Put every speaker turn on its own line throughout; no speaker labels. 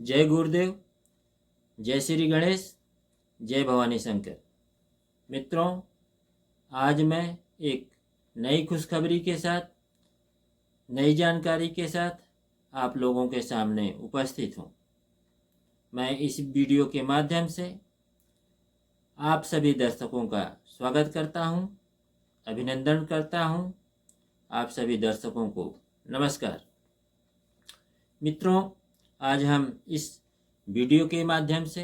जय गुरुदेव, जय श्री गणेश, जय भवानी शंकर। मित्रों, आज मैं एक नई खुशखबरी के साथ, नई जानकारी के साथ आप लोगों के सामने उपस्थित हूँ। मैं इस वीडियो के माध्यम से आप सभी दर्शकों का स्वागत करता हूँ, अभिनंदन करता हूँ। आप सभी दर्शकों को नमस्कार। मित्रों, आज हम इस वीडियो के माध्यम से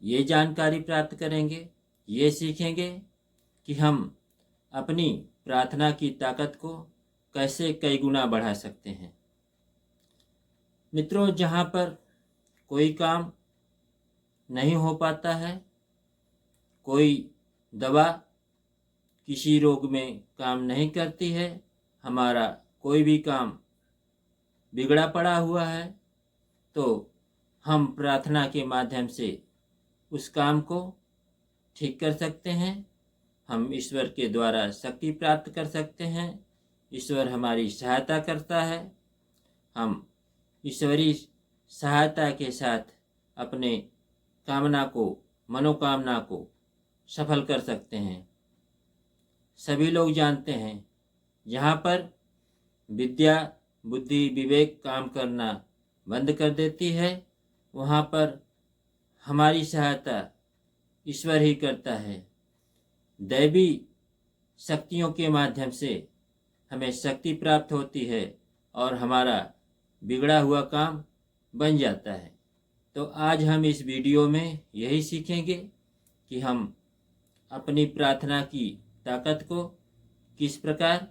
ये जानकारी प्राप्त करेंगे, ये सीखेंगे कि हम अपनी प्रार्थना की ताकत को कैसे कई गुना बढ़ा सकते हैं। मित्रों, जहाँ पर कोई काम नहीं हो पाता है, कोई दवा किसी रोग में काम नहीं करती है, हमारा कोई भी काम बिगड़ा पड़ा हुआ है, तो हम प्रार्थना के माध्यम से उस काम को ठीक कर सकते हैं। हम ईश्वर के द्वारा शक्ति प्राप्त कर सकते हैं। ईश्वर हमारी सहायता करता है। हम ईश्वरीय सहायता के साथ अपने मनोकामना को सफल कर सकते हैं। सभी लोग जानते हैं, जहाँ पर विद्या, बुद्धि, विवेक काम करना बंद कर देती है, वहाँ पर हमारी सहायता ईश्वर ही करता है। दैवी शक्तियों के माध्यम से हमें शक्ति प्राप्त होती है और हमारा बिगड़ा हुआ काम बन जाता है। तो आज हम इस वीडियो में यही सीखेंगे कि हम अपनी प्रार्थना की ताकत को किस प्रकार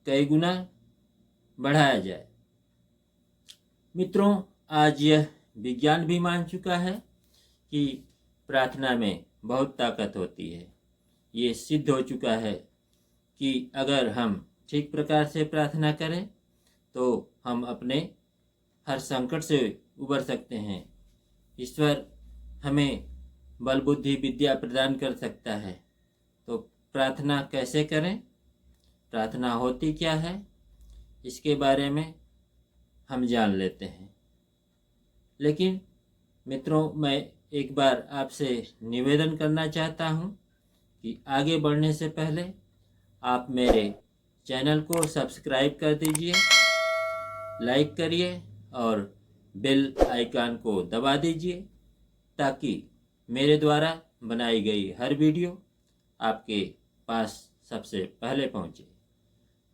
कई गुना बढ़ाया जाए। मित्रों, आज यह विज्ञान भी मान चुका है कि प्रार्थना में बहुत ताकत होती है। ये सिद्ध हो चुका है कि अगर हम ठीक प्रकार से प्रार्थना करें तो हम अपने हर संकट से उबर सकते हैं। ईश्वर हमें बल, बुद्धि, विद्या प्रदान कर सकता है। तो प्रार्थना कैसे करें, प्रार्थना होती क्या है, इसके बारे में हम जान लेते हैं। लेकिन मित्रों, मैं एक बार आपसे निवेदन करना चाहता हूँ कि आगे बढ़ने से पहले आप मेरे चैनल को सब्सक्राइब कर दीजिए, लाइक करिए और बेल आइकन को दबा दीजिए, ताकि मेरे द्वारा बनाई गई हर वीडियो आपके पास सबसे पहले पहुँचे।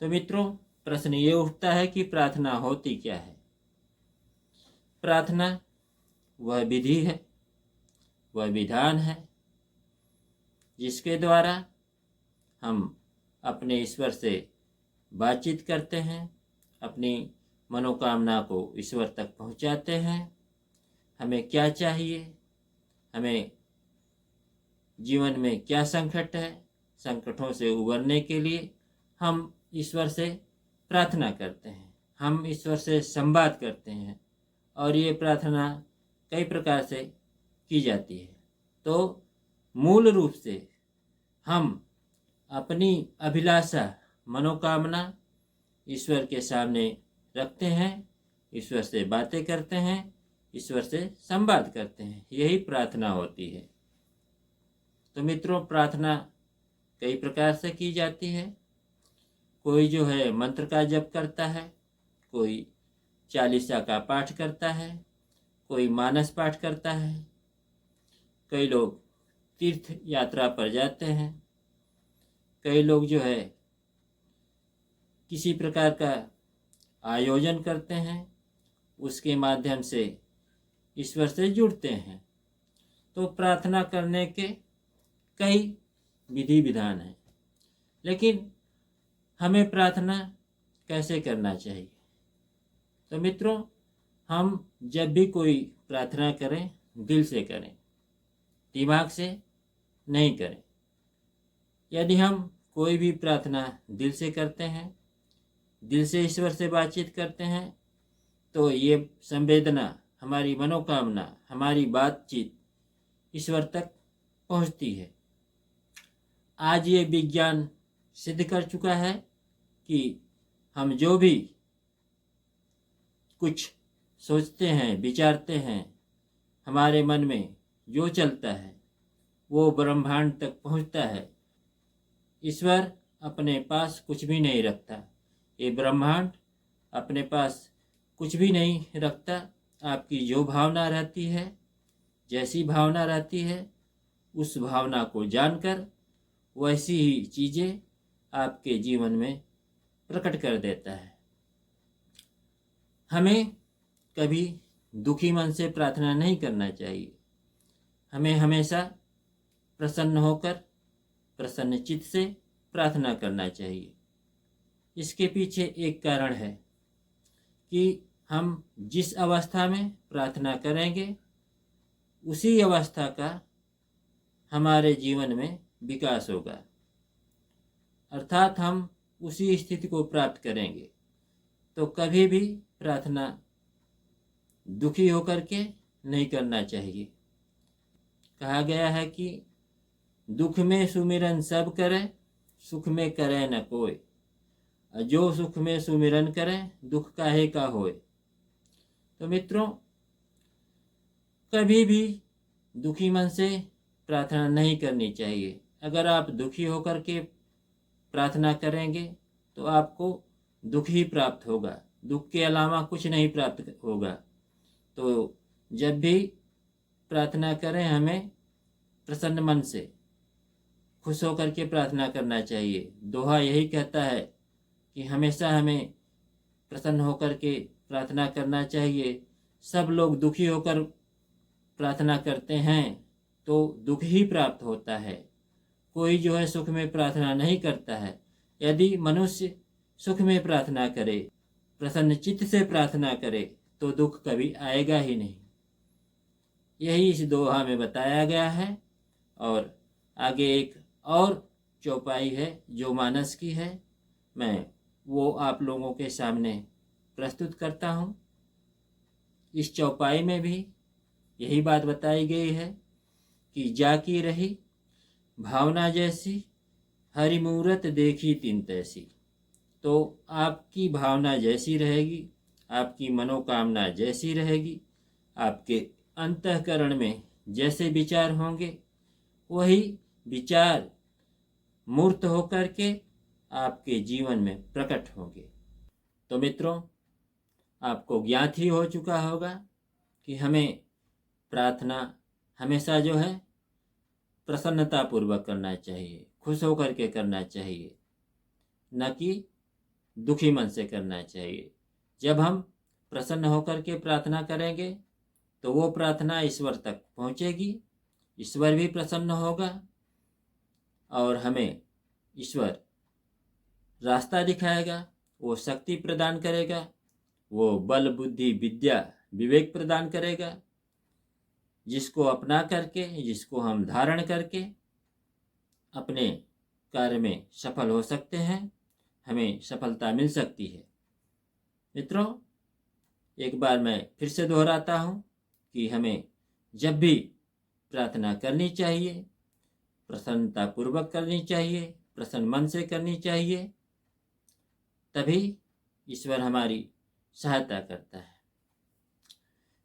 तो मित्रों, प्रश्न ये उठता है कि प्रार्थना होती क्या है। प्रार्थना वह विधि है, वह विधान है जिसके द्वारा हम अपने ईश्वर से बातचीत करते हैं, अपनी मनोकामना को ईश्वर तक पहुंचाते हैं। हमें क्या चाहिए, हमें जीवन में क्या संकट है, संकटों से उबरने के लिए हम ईश्वर से प्रार्थना करते हैं, हम ईश्वर से संवाद करते हैं। और ये प्रार्थना कई प्रकार से की जाती है। तो मूल रूप से हम अपनी अभिलाषा, मनोकामना ईश्वर के सामने रखते हैं, ईश्वर से बातें करते हैं, ईश्वर से संवाद करते हैं। यही प्रार्थना होती है। तो मित्रों, प्रार्थना कई प्रकार से की जाती है। कोई जो है मंत्र का जप करता है, कोई चालीसा का पाठ करता है, कोई मानस पाठ करता है, कई लोग तीर्थ यात्रा पर जाते हैं, कई लोग जो है किसी प्रकार का आयोजन करते हैं, उसके माध्यम से ईश्वर से जुड़ते हैं। तो प्रार्थना करने के कई विधि विधान हैं। लेकिन हमें प्रार्थना कैसे करना चाहिए? तो मित्रों, हम जब भी कोई प्रार्थना करें, दिल से करें, दिमाग से नहीं करें। यदि हम कोई भी प्रार्थना दिल से करते हैं, दिल से ईश्वर से बातचीत करते हैं, तो ये संवेदना, हमारी मनोकामना, हमारी बातचीत ईश्वर तक पहुंचती है। आज ये विज्ञान सिद्ध कर चुका है कि हम जो भी कुछ सोचते हैं, विचारते हैं, हमारे मन में जो चलता है वो ब्रह्मांड तक पहुंचता है। ईश्वर अपने पास कुछ भी नहीं रखता, ये ब्रह्मांड अपने पास कुछ भी नहीं रखता। आपकी जो भावना रहती है, जैसी भावना रहती है, उस भावना को जानकर वैसी ही चीज़ें आपके जीवन में प्रकट कर देता है। हमें कभी दुखी मन से प्रार्थना नहीं करना चाहिए। हमें हमेशा प्रसन्न होकर, प्रसन्न चित्त से प्रार्थना करना चाहिए। इसके पीछे एक कारण है कि हम जिस अवस्था में प्रार्थना करेंगे उसी अवस्था का हमारे जीवन में विकास होगा, अर्थात हम उसी स्थिति को प्राप्त करेंगे। तो कभी भी प्रार्थना दुखी होकर के नहीं करना चाहिए। कहा गया है कि दुख में सुमिरन सब करे, सुख में करे न कोई। जो सुख में सुमिरन करे, दुख काहे का होए। तो मित्रों, कभी भी दुखी मन से प्रार्थना नहीं करनी चाहिए। अगर आप दुखी होकर के प्रार्थना करेंगे तो आपको दुख ही प्राप्त होगा, दुख के अलावा कुछ नहीं प्राप्त होगा। तो जब भी प्रार्थना करें, हमें प्रसन्न मन से, खुश होकर के प्रार्थना करना चाहिए। दोहा यही कहता है कि हमेशा हमें प्रसन्न होकर के प्रार्थना करना चाहिए। सब लोग दुखी होकर प्रार्थना करते हैं तो दुख ही प्राप्त होता है। कोई जो है सुख में प्रार्थना नहीं करता है। यदि मनुष्य सुख में प्रार्थना करे, प्रसन्न चित्त से प्रार्थना करे, तो दुख कभी आएगा ही नहीं। यही इस दोहा में बताया गया है। और आगे एक और चौपाई है जो मानस की है, मैं वो आप लोगों के सामने प्रस्तुत करता हूँ। इस चौपाई में भी यही बात बताई गई है कि जाकी रही भावना जैसी, हरि मूरत देखी तिन तैसी। तो आपकी भावना जैसी रहेगी, आपकी मनोकामना जैसी रहेगी, आपके अंतःकरण में जैसे विचार होंगे, वही विचार मूर्त होकर के आपके जीवन में प्रकट होंगे। तो मित्रों, आपको ज्ञात ही हो चुका होगा कि हमें प्रार्थना हमेशा जो है प्रसन्नता पूर्वक करना चाहिए, खुश होकर के करना चाहिए, न कि दुखी मन से करना चाहिए। जब हम प्रसन्न होकर के प्रार्थना करेंगे तो वो प्रार्थना ईश्वर तक पहुँचेगी, ईश्वर भी प्रसन्न होगा और हमें ईश्वर रास्ता दिखाएगा, वो शक्ति प्रदान करेगा, वो बल बुद्धि विद्या विवेक प्रदान करेगा, जिसको अपना करके, जिसको हम धारण करके अपने कार्य में सफल हो सकते हैं, हमें सफलता मिल सकती है। मित्रों, एक बार मैं फिर से दोहराता हूँ कि हमें जब भी प्रार्थना करनी चाहिए, प्रसन्नता पूर्वक करनी चाहिए, प्रसन्न मन से करनी चाहिए, तभी ईश्वर हमारी सहायता करता है।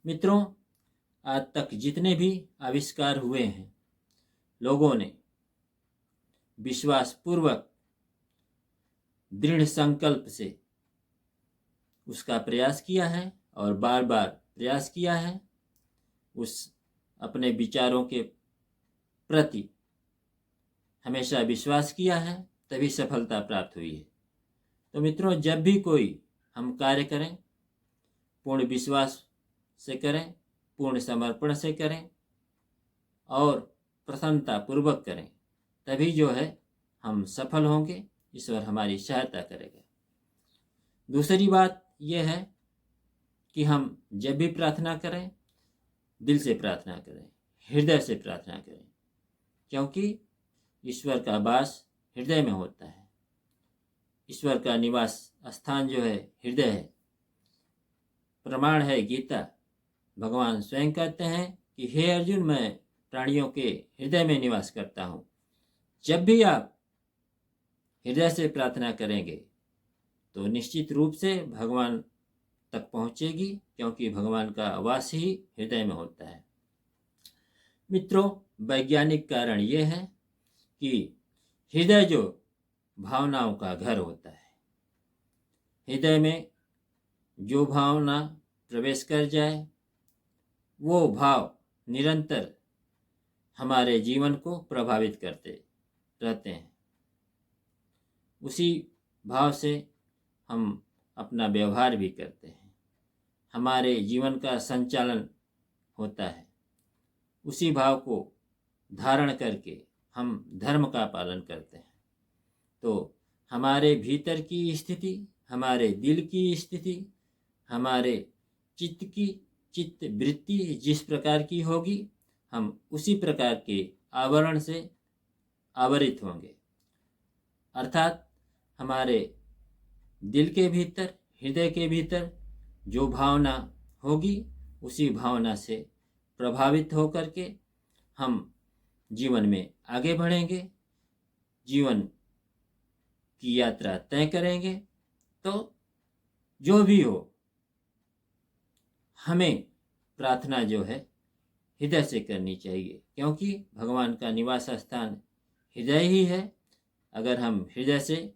मित्रों, आज तक जितने भी आविष्कार हुए हैं, लोगों ने विश्वास पूर्वक दृढ़ संकल्प से उसका प्रयास किया है और बार बार प्रयास किया है, उस अपने विचारों के प्रति हमेशा विश्वास किया है, तभी सफलता प्राप्त हुई है। तो मित्रों, जब भी कोई हम कार्य करें, पूर्ण विश्वास से करें, पूर्ण समर्पण से करें और प्रसन्नता पूर्वक करें, तभी जो है हम सफल होंगे, ईश्वर हमारी सहायता करेगा। दूसरी बात यह है कि हम जब भी प्रार्थना करें, दिल से प्रार्थना करें, हृदय से प्रार्थना करें, क्योंकि ईश्वर का वास हृदय में होता है। ईश्वर का निवास स्थान जो है हृदय है। प्रमाण है गीता, भगवान स्वयं कहते हैं कि हे अर्जुन, मैं प्राणियों के हृदय में निवास करता हूँ। जब भी आप हृदय से प्रार्थना करेंगे तो निश्चित रूप से भगवान तक पहुँचेगी, क्योंकि भगवान का वास ही हृदय में होता है। मित्रों, वैज्ञानिक कारण ये है कि हृदय जो भावनाओं का घर होता है, हृदय में जो भावना प्रवेश कर जाए वो भाव निरंतर हमारे जीवन को प्रभावित करते रहते हैं। उसी भाव से हम अपना व्यवहार भी करते हैं, हमारे जीवन का संचालन होता है। उसी भाव को धारण करके हम धर्म का पालन करते हैं। तो हमारे भीतर की स्थिति, हमारे दिल की स्थिति, हमारे चित्त वृत्ति जिस प्रकार की होगी, हम उसी प्रकार के आवरण से आवरित होंगे। अर्थात हमारे दिल के भीतर, हृदय के भीतर जो भावना होगी, उसी भावना से प्रभावित होकर के हम जीवन में आगे बढ़ेंगे, जीवन की यात्रा तय करेंगे। तो जो भी हो, हमें प्रार्थना जो है हृदय से करनी चाहिए, क्योंकि भगवान का निवास स्थान हृदय ही है। अगर हम हृदय से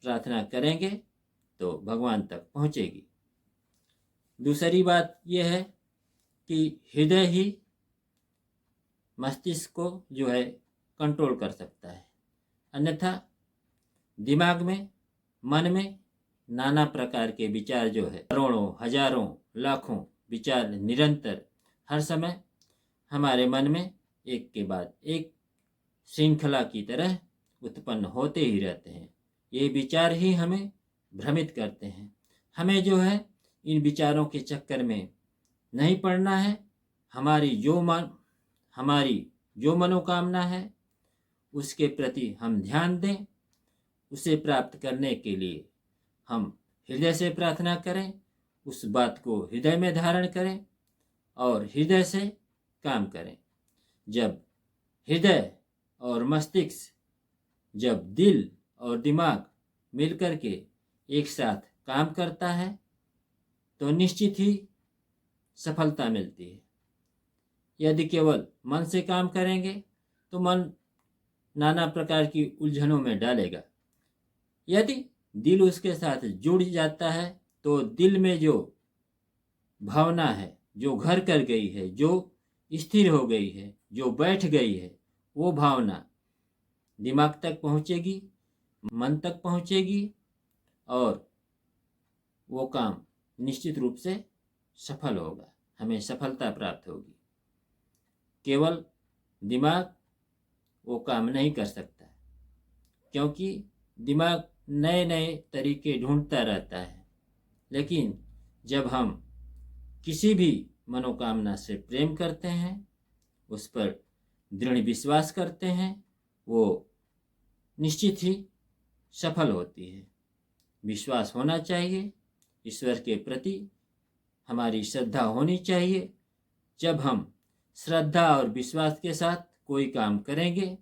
प्रार्थना करेंगे तो भगवान तक पहुँचेगी। दूसरी बात यह है कि हृदय ही मस्तिष्क को जो है कंट्रोल कर सकता है, अन्यथा दिमाग में, मन में नाना प्रकार के विचार जो है, करोड़ों, हजारों, लाखों विचार निरंतर हर समय हमारे मन में एक के बाद एक श्रृंखला की तरह उत्पन्न होते ही रहते हैं। ये विचार ही हमें भ्रमित करते हैं। हमें जो है इन विचारों के चक्कर में नहीं पड़ना है। हमारी जो मनोकामना है उसके प्रति हम ध्यान दें। उसे प्राप्त करने के लिए हम हृदय से प्रार्थना करें, उस बात को हृदय में धारण करें और हृदय से काम करें। जब हृदय और मस्तिष्क, जब दिल और दिमाग मिलकर के एक साथ काम करता है तो निश्चित ही सफलता मिलती है। यदि केवल मन से काम करेंगे तो मन नाना प्रकार की उलझनों में डालेगा। यदि दिल उसके साथ जुड़ जाता है तो दिल में जो भावना है, जो घर कर गई है, जो स्थिर हो गई है, जो बैठ गई है, वो भावना दिमाग तक पहुँचेगी, मन तक पहुँचेगी और वो काम निश्चित रूप से सफल होगा, हमें सफलता प्राप्त होगी। केवल दिमाग वो काम नहीं कर सकता, क्योंकि दिमाग नए नए तरीके ढूंढता रहता है। लेकिन जब हम किसी भी मनोकामना से प्रेम करते हैं, उस पर दृढ़ विश्वास करते हैं, वो निश्चित ही सफल होती है। विश्वास होना चाहिए, ईश्वर के प्रति हमारी श्रद्धा होनी चाहिए। जब हम श्रद्धा और विश्वास के साथ कोई काम करेंगे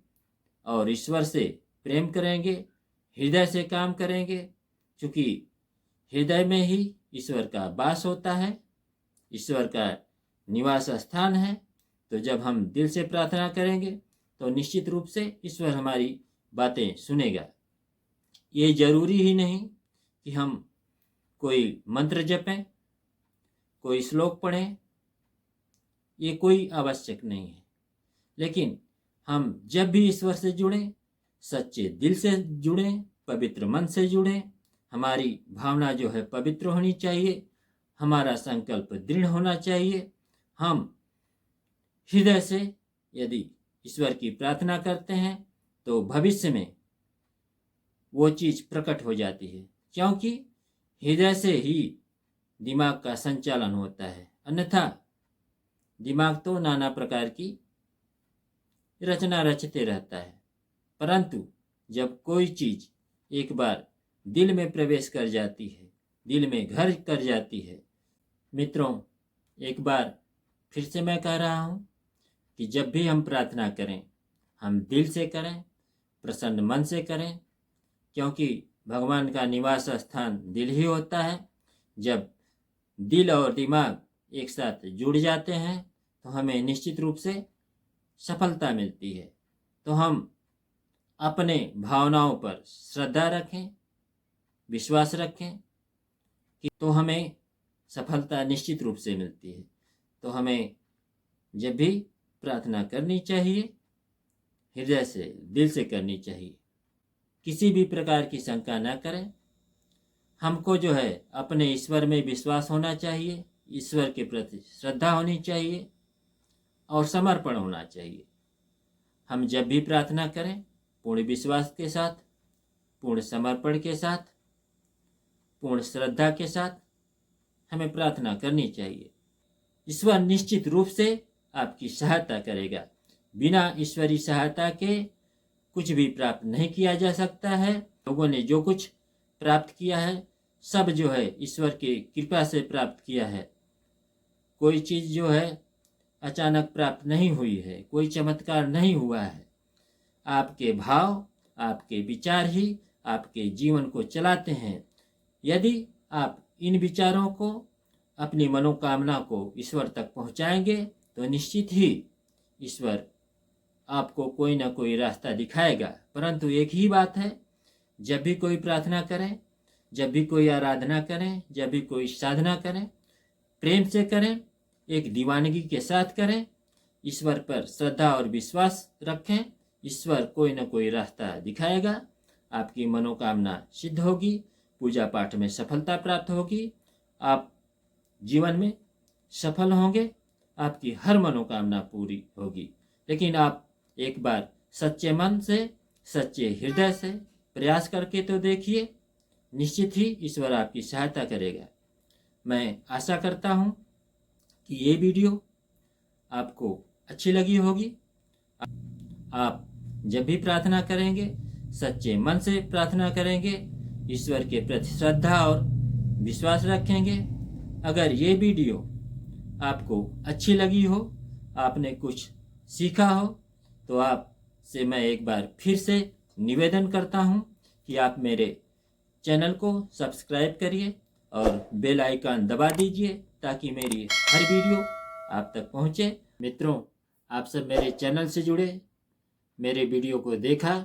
और ईश्वर से प्रेम करेंगे, हृदय से काम करेंगे, क्योंकि हृदय में ही ईश्वर का वास होता है, ईश्वर का निवास स्थान है। तो जब हम दिल से प्रार्थना करेंगे तो निश्चित रूप से ईश्वर हमारी बातें सुनेगा। ये जरूरी ही नहीं कि हम कोई मंत्र जपें, कोई श्लोक पढ़ें, ये कोई आवश्यक नहीं है। लेकिन हम जब भी ईश्वर से जुड़ें, सच्चे दिल से जुड़ें, पवित्र मन से जुड़ें। हमारी भावना जो है पवित्र होनी चाहिए, हमारा संकल्प दृढ़ होना चाहिए। हम हृदय से यदि ईश्वर की प्रार्थना करते हैं तो भविष्य में वो चीज़ प्रकट हो जाती है, क्योंकि हृदय से ही दिमाग का संचालन होता है। अन्यथा दिमाग तो नाना प्रकार की रचना रचते रहता है, परंतु जब कोई चीज़ एक बार दिल में प्रवेश कर जाती है, दिल में घर कर जाती है। मित्रों, एक बार फिर से मैं कह रहा हूँ कि जब भी हम प्रार्थना करें, हम दिल से करें, प्रसन्न मन से करें, क्योंकि भगवान का निवास स्थान दिल ही होता है। जब दिल और दिमाग एक साथ जुड़ जाते हैं तो हमें निश्चित रूप से सफलता मिलती है। तो हम अपने भावनाओं पर श्रद्धा रखें, विश्वास रखें कि तो हमें सफलता निश्चित रूप से मिलती है। तो हमें जब भी प्रार्थना करनी चाहिए हृदय से, दिल से करनी चाहिए। किसी भी प्रकार की शंका न करें। हमको जो है अपने ईश्वर में विश्वास होना चाहिए, ईश्वर के प्रति श्रद्धा होनी चाहिए और समर्पण होना चाहिए। हम जब भी प्रार्थना करें पूर्ण विश्वास के साथ, पूर्ण समर्पण के साथ, पूर्ण श्रद्धा के साथ हमें प्रार्थना करनी चाहिए। ईश्वर निश्चित रूप से आपकी सहायता करेगा। बिना ईश्वरी सहायता के कुछ भी प्राप्त नहीं किया जा सकता है। लोगों ने जो कुछ प्राप्त किया है सब जो है ईश्वर की कृपा से प्राप्त किया है। कोई चीज़ जो है अचानक प्राप्त नहीं हुई है, कोई चमत्कार नहीं हुआ है। आपके भाव, आपके विचार ही आपके जीवन को चलाते हैं। यदि आप इन विचारों को, अपनी मनोकामना को ईश्वर तक पहुंचाएंगे तो निश्चित ही ईश्वर आपको कोई ना कोई रास्ता दिखाएगा। परंतु एक ही बात है, जब भी कोई प्रार्थना करें, जब भी कोई आराधना करें, जब भी कोई साधना करें, प्रेम से करें, एक दीवानगी के साथ करें, ईश्वर पर श्रद्धा और विश्वास रखें। ईश्वर कोई ना कोई रास्ता दिखाएगा, आपकी मनोकामना सिद्ध होगी, पूजा पाठ में सफलता प्राप्त होगी, आप जीवन में सफल होंगे, आपकी हर मनोकामना पूरी होगी। लेकिन आप एक बार सच्चे मन से, सच्चे हृदय से प्रयास करके तो देखिए, निश्चित ही ईश्वर आपकी सहायता करेगा। मैं आशा करता हूँ कि ये वीडियो आपको अच्छी लगी होगी। आप जब भी प्रार्थना करेंगे सच्चे मन से प्रार्थना करेंगे, ईश्वर के प्रति श्रद्धा और विश्वास रखेंगे। अगर ये वीडियो आपको अच्छी लगी हो, आपने कुछ सीखा हो, तो आपसे मैं एक बार फिर से निवेदन करता हूँ कि आप मेरे चैनल को सब्सक्राइब करिए और बेल आइकन दबा दीजिए ताकि मेरी हर वीडियो आप तक पहुँचे। मित्रों, आप सब मेरे चैनल से जुड़े, मेरे वीडियो को देखा,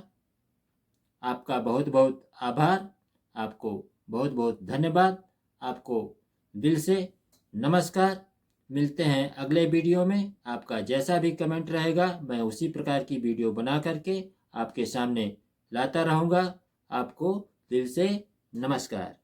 आपका बहुत बहुत आभार, आपको बहुत बहुत धन्यवाद, आपको दिल से नमस्कार। मिलते हैं अगले वीडियो में। आपका जैसा भी कमेंट रहेगा मैं उसी प्रकार की वीडियो बना करके आपके सामने लाता रहूँगा। आपको दिल से नमस्कार।